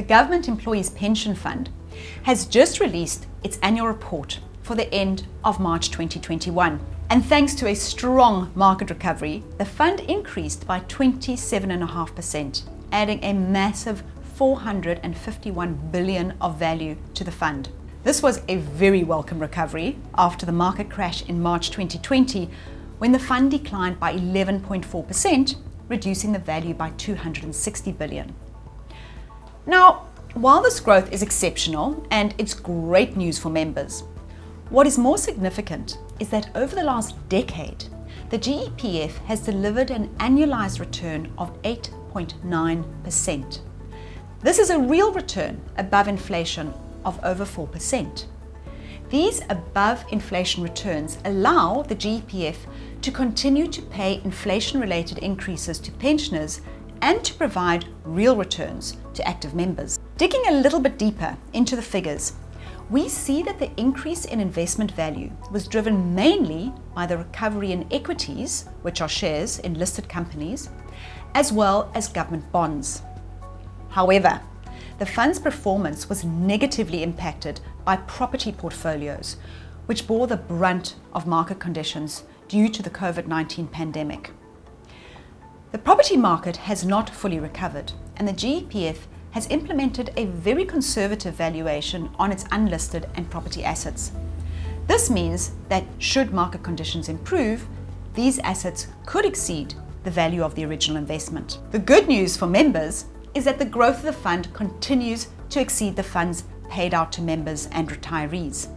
the Government Employees Pension Fund, has just released its annual report for the end of March 2021. And thanks to a strong market recovery, the fund increased by 27.5%, adding a massive 451 billion of value to the fund. This was a very welcome recovery after the market crash in March 2020, when the fund declined by 11.4%, reducing the value by 260 billion. Now, while this growth is exceptional and it's great news for members, what is more significant is that over the last decade, the GEPF has delivered an annualized return of 8.9%. This is a real return above inflation of over 4%. These above inflation returns allow the GEPF to continue to pay inflation-related increases to pensioners and to provide real returns to active members. Digging a little bit deeper into the figures, we see that the increase in investment value was driven mainly by the recovery in equities, which are shares in listed companies, as well as government bonds. However, the fund's performance was negatively impacted by property portfolios, which bore the brunt of market conditions due to the COVID-19 pandemic. The property market has not fully recovered, and the GEPF has implemented a very conservative valuation on its unlisted and property assets. This means that should market conditions improve, these assets could exceed the value of the original investment. The good news for members is that the growth of the fund continues to exceed the funds paid out to members and retirees.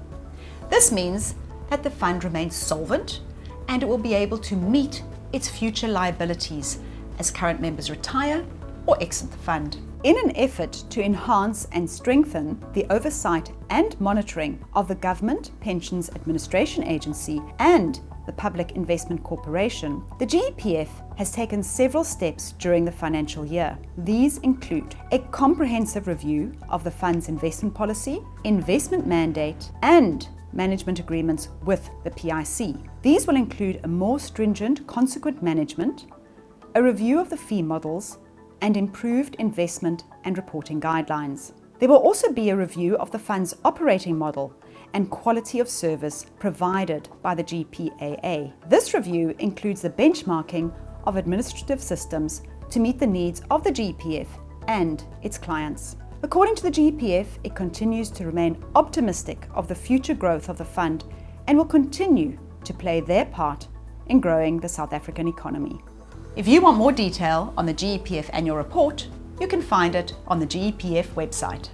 This means that the fund remains solvent and it will be able to meet its future liabilities as current members retire or exit the fund. In an effort to enhance and strengthen the oversight and monitoring of the Government Pensions Administration Agency and the Public Investment Corporation, the GEPF has taken several steps during the financial year. These include a comprehensive review of the fund's investment policy, investment mandate, and management agreements with the PIC. These will include a more stringent consequent management, a review of the fee models, and improved investment and reporting guidelines. There will also be a review of the fund's operating model and quality of service provided by the GPAA. This review includes the benchmarking of administrative systems to meet the needs of the GEPF and its clients. According to the GEPF, it continues to remain optimistic of the future growth of the fund and will continue to play their part in growing the South African economy. If you want more detail on the GEPF annual report, you can find it on the GEPF website.